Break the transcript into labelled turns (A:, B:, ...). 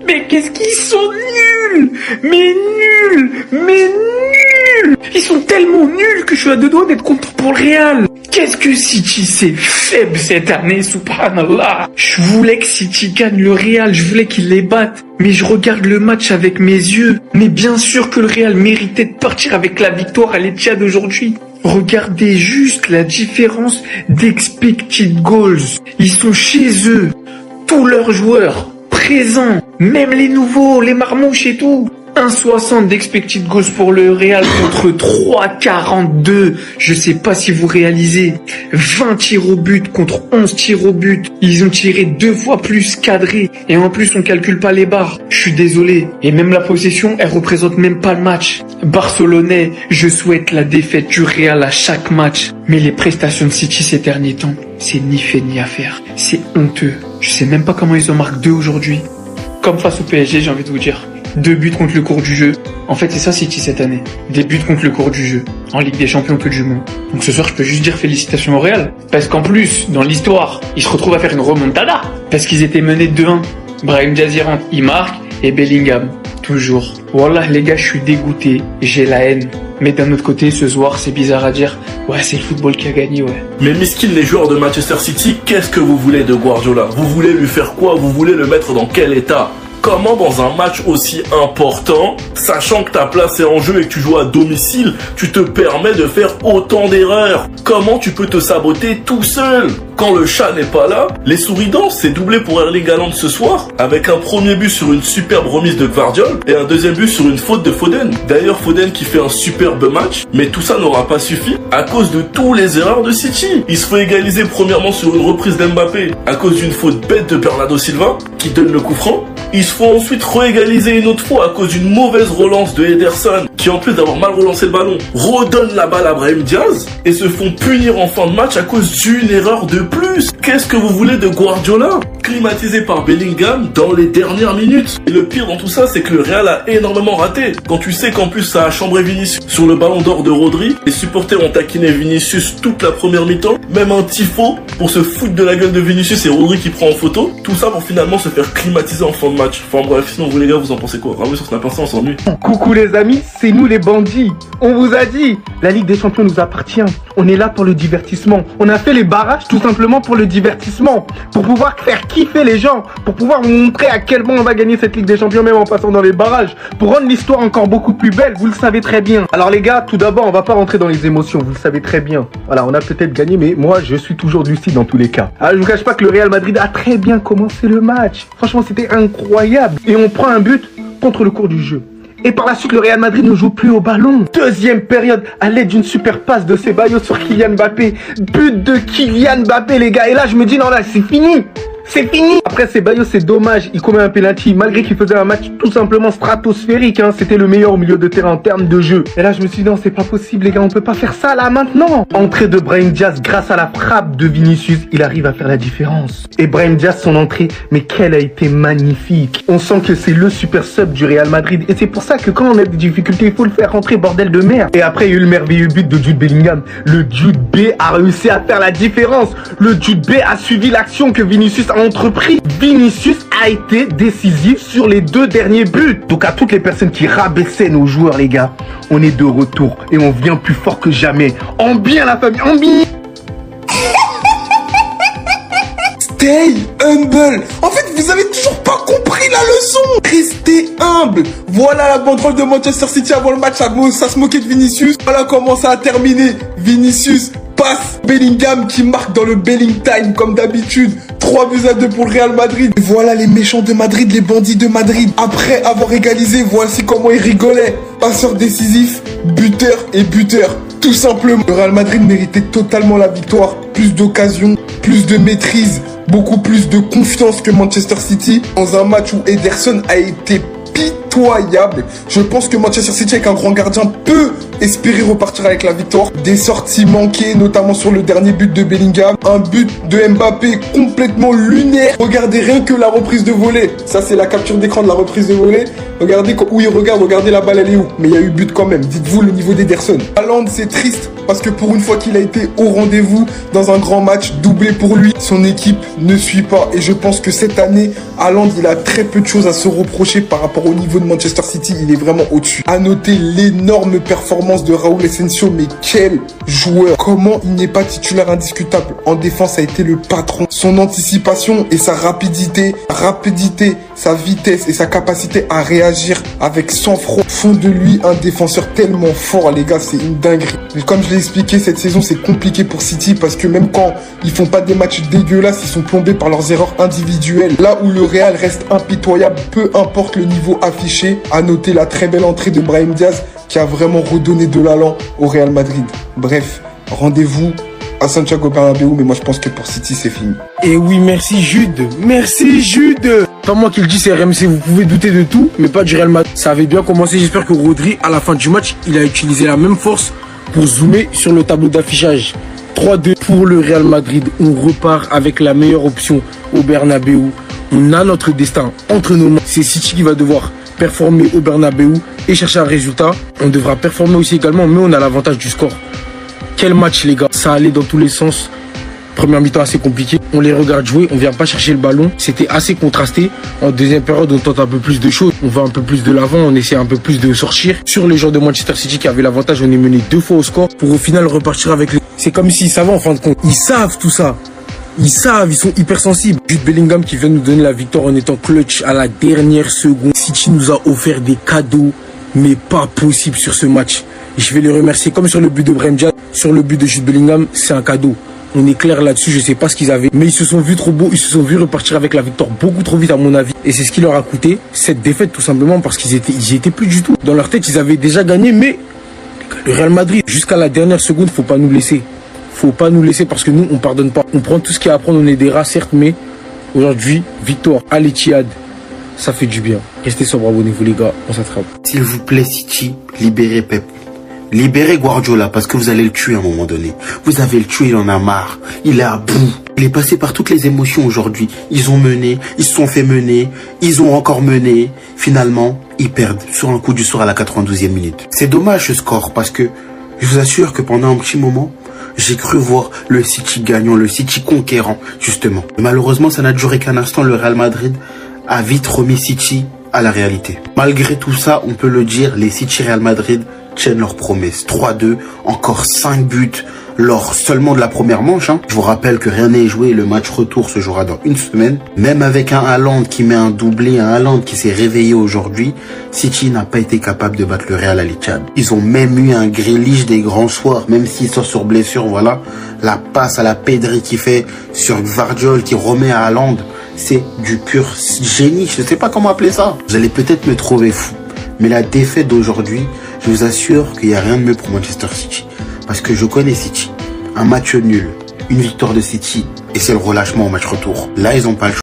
A: Mais qu'est-ce qu'ils sont nuls! Mais nuls! Mais nuls! Ils sont tellement nuls que je suis à deux doigts d'être content pour le Real. Qu'est-ce que City c'est faible cette année, subhanallah. Je voulais que City gagne le Real, je voulais qu'il les batte. Mais je regarde le match avec mes yeux. Mais bien sûr que le Real méritait de partir avec la victoire à l'Etihad aujourd'hui. Regardez juste la différence d'expected goals. Ils sont chez eux. Tous leurs joueurs présents. Même les nouveaux, les marmouches et tout. 1,60 d'expected goals pour le Real contre 3,42. Je sais pas si vous réalisez. 20 tirs au but contre 11 tirs au but. Ils ont tiré 2 fois plus cadré. Et en plus, on calcule pas les barres. Je suis désolé. Et même la possession, elle représente même pas le match. Barcelonais, je souhaite la défaite du Real à chaque match. Mais les prestations de City ces derniers temps, c'est ni fait ni à faire. C'est honteux. Je sais même pas comment ils en marquent 2 aujourd'hui. Comme face au PSG, j'ai envie de vous dire. 2 buts contre le cours du jeu. En fait, c'est ça City cette année. Des buts contre le cours du jeu. En Ligue des Champions que du monde. Donc ce soir, je peux juste dire félicitations au Real. Parce qu'en plus, dans l'histoire, ils se retrouvent à faire une remontada. Parce qu'ils étaient menés 2-1. Brahim Diaz rentre, il marque. Et Bellingham, toujours. Wallah les gars, je suis dégoûté. J'ai la haine. Mais d'un autre côté, ce soir, c'est bizarre à dire. Ouais, c'est le football qui a gagné, ouais.
B: Mais miskin, les joueurs de Manchester City, qu'est-ce que vous voulez de Guardiola? Vous voulez lui faire quoi? Vous voulez le mettre dans quel état? Comment dans un match aussi important, sachant que ta place est en jeu et que tu joues à domicile, tu te permets de faire autant d'erreurs? Comment tu peux te saboter tout seul? Quand le chat n'est pas là, les souris dansent. C'est doublé pour Erling Haaland ce soir, avec un premier but sur une superbe remise de Gvardiol et un deuxième but sur une faute de Foden. D'ailleurs Foden qui fait un superbe match, mais tout ça n'aura pas suffi à cause de toutes les erreurs de City. Il se fait égaliser premièrement sur une reprise d'Mbappé à cause d'une faute bête de Bernardo Silva qui donne le coup franc. Ils se font ensuite réégaliser une autre fois à cause d'une mauvaise relance de Ederson qui en plus d'avoir mal relancé le ballon redonne la balle à Brahim Diaz et se font punir en fin de match à cause d'une erreur de plus. Qu'est-ce que vous voulez de Guardiola? Climatisé par Bellingham dans les dernières minutes. Et le pire dans tout ça, c'est que le Real a énormément raté. Quand tu sais qu'en plus ça a chambré Vinicius sur le ballon d'or de Rodri, les supporters ont taquiné Vinicius toute la première mi-temps, même un tifo pour se foutre de la gueule de Vinicius et Rodri qui prend en photo. Tout ça pour finalement se faire climatiser en fin de match. Enfin bref, sinon vous les gars, vous en pensez quoi? Rameux sur Snap Insta, on s'ennuie.
C: Coucou les amis, c'est nous les bandits. On vous a dit, la Ligue des Champions nous appartient. On est là pour le divertissement. On a fait les barrages tout simplement pour le divertissement. Pour pouvoir faire kiffer les gens. Pour pouvoir vous montrer à quel point on va gagner cette Ligue des Champions même en passant dans les barrages. Pour rendre l'histoire encore beaucoup plus belle, vous le savez très bien. Alors les gars, tout d'abord, on va pas rentrer dans les émotions, vous le savez très bien. Voilà, on a peut-être gagné, mais moi je suis toujours lucide dans tous les cas. Alors je vous cache pas que le Real Madrid a très bien commencé le match. Franchement, c'était incroyable. Et on prend un but contre le cours du jeu. Et par la suite, le Real Madrid ne joue plus au ballon. Deuxième période, à l'aide d'une super passe de Ceballos sur Kylian Mbappé. But de Kylian Mbappé, les gars. Et là, je me dis, non, là, c'est fini. C'est fini. Après Ceballos, c'est dommage, il commet un penalty malgré qu'il faisait un match tout simplement stratosphérique, hein. C'était le meilleur au milieu de terrain en termes de jeu. Et là je me suis dit non, c'est pas possible les gars, on peut pas faire ça là maintenant. Entrée de Brahim Diaz grâce à la frappe de Vinicius, il arrive à faire la différence. Et Brahim Diaz, son entrée, mais qu'elle a été magnifique. On sent que c'est le super sub du Real Madrid et c'est pour ça que quand on a des difficultés, il faut le faire rentrer, bordel de merde. Et après il y a eu le merveilleux but de Jude Bellingham. Le Jude B a réussi à faire la différence. Le Jude B a suivi l'action que Vinicius a entrepris. Vinicius a été décisif sur les 2 derniers buts. Donc à toutes les personnes qui rabaissaient nos joueurs les gars, on est de retour et on vient plus fort que jamais. En bien la famille, en bien.
D: Stay humble. En fait, vous avez toujours pas compris la leçon. Restez humble. Voilà la banderole de Manchester City avant le match. Ça se moquait de Vinicius. Voilà comment ça a terminé. Vinicius passe Bellingham qui marque dans le Belling Time comme d'habitude. 3-2 pour le Real Madrid. Et voilà les méchants de Madrid, les bandits de Madrid. Après avoir égalisé, voici comment ils rigolaient. Passeur décisif, buteur et buteur. Tout simplement, le Real Madrid méritait totalement la victoire. Plus d'occasions, plus de maîtrise, beaucoup plus de confiance que Manchester City. Dans un match où Ederson a été pitoyable. Je pense que Manchester City avec un grand gardien peut espérer repartir avec la victoire. Des sorties manquées, notamment sur le dernier but de Bellingham. Un but de Mbappé complètement lunaire. Regardez rien que la reprise de volée. Ça, c'est la capture d'écran de la reprise de volée. Regardez où il regarde, regardez la balle, elle est où. Mais il y a eu but quand même. Dites-vous le niveau d'Ederson. Haaland, c'est triste parce que pour une fois qu'il a été au rendez-vous dans un grand match, doublé pour lui, son équipe ne suit pas. Et je pense que cette année, Haaland, il a très peu de choses à se reprocher par rapport au niveau de Manchester City. Il est vraiment au-dessus. À noter l'énorme performance de Raúl Asensio, mais quel joueur! Comment il n'est pas titulaire indiscutable? En défense, ça a été le patron. Son anticipation et sa rapidité, sa vitesse et sa capacité à réagir avec sang-froid font de lui un défenseur tellement fort, les gars, c'est une dinguerie. Et comme je l'ai expliqué, cette saison, c'est compliqué pour City parce que même quand ils font pas des matchs dégueulasses, ils sont plombés par leurs erreurs individuelles. Là où le Real reste impitoyable, peu importe le niveau affiché. À noter la très belle entrée de Brahim Diaz qui a vraiment redonné de l'allant au Real Madrid. Bref, rendez-vous à Santiago Bernabéu, mais moi je pense que pour City c'est fini.
C: Et oui, merci Jude. Merci Jude. Pas moi qui le dis, c'est RMC, vous pouvez douter de tout, mais pas du Real Madrid. Ça avait bien commencé, j'espère que Rodri, à la fin du match, il a utilisé la même force pour zoomer sur le tableau d'affichage. 3-2 pour le Real Madrid. On repart avec la meilleure option au Bernabéu. On a notre destin entre nos mains. C'est City qui va devoir performer au Bernabéu et chercher un résultat. On devra performer aussi également, mais on a l'avantage du score. Quel match, les gars. Ça allait dans tous les sens. Première mi-temps assez compliqué. On les regarde jouer, on vient pas chercher le ballon. C'était assez contrasté. En deuxième période, on tente un peu plus de choses. On va un peu plus de l'avant, on essaie un peu plus de sortir. Sur les joueurs de Manchester City qui avaient l'avantage, on est mené 2 fois au score pour au final repartir avec les... C'est comme s'ils savaient en fin de compte. Ils savent tout ça. Ils savent, ils sont hypersensibles. Jude Bellingham qui vient nous donner la victoire en étant clutch à la dernière seconde. City nous a offert des cadeaux, mais pas possible sur ce match. Je vais les remercier comme sur le but de Brahim Diaz, sur le but de Jude Bellingham, c'est un cadeau. On est clair là-dessus, je sais pas ce qu'ils avaient, mais ils se sont vus trop beaux, ils se sont vus repartir avec la victoire beaucoup trop vite à mon avis. Et c'est ce qui leur a coûté cette défaite tout simplement parce qu'ils étaient plus du tout. Dans leur tête, ils avaient déjà gagné, mais le Real Madrid, jusqu'à la dernière seconde, faut pas nous laisser. Faut pas nous laisser parce que nous, on pardonne pas. On prend tout ce qu'il y a à prendre, on est des rats certes, mais aujourd'hui, victoire à l'Etihad, ça fait du bien. Restez sobre, abonnez-vous les gars, on s'attrape.
E: S'il vous plaît City, libérez Pep. Libérez Guardiola parce que vous allez le tuer à un moment donné. Vous avez le tué, il en a marre. Il est à bout. Il est passé par toutes les émotions aujourd'hui. Ils ont mené, ils se sont fait mener, ils ont encore mené. Finalement, ils perdent sur un coup du sort à la 92e minute. C'est dommage ce score parce que je vous assure que pendant un petit moment, j'ai cru voir le City gagnant, le City conquérant, justement. Malheureusement, ça n'a duré qu'un instant. Le Real Madrid a vite remis City à la réalité. Malgré tout ça, on peut le dire, les City Real Madrid tiennent leurs promesses. 3-2, encore 5 buts lors seulement de la première manche. Je vous rappelle que rien n'est joué, le match retour se jouera dans une semaine. Même avec un Haaland qui met un doublé, un Haaland qui s'est réveillé aujourd'hui, City n'a pas été capable de battre le Real à l'Etihad. Ils ont même eu un Grealish des grands soirs, même s'il sort sur blessure, voilà. La passe à la Pedri qui fait sur Gvardiol qui remet à Haaland, c'est du pur génie, je ne sais pas comment appeler ça. Vous allez peut-être me trouver fou, mais la défaite d'aujourd'hui, je vous assure qu'il n'y a rien de mieux pour Manchester City. Parce que je connais City. Un match nul, une victoire de City, et c'est le relâchement au match retour. Là, ils n'ont pas le choix.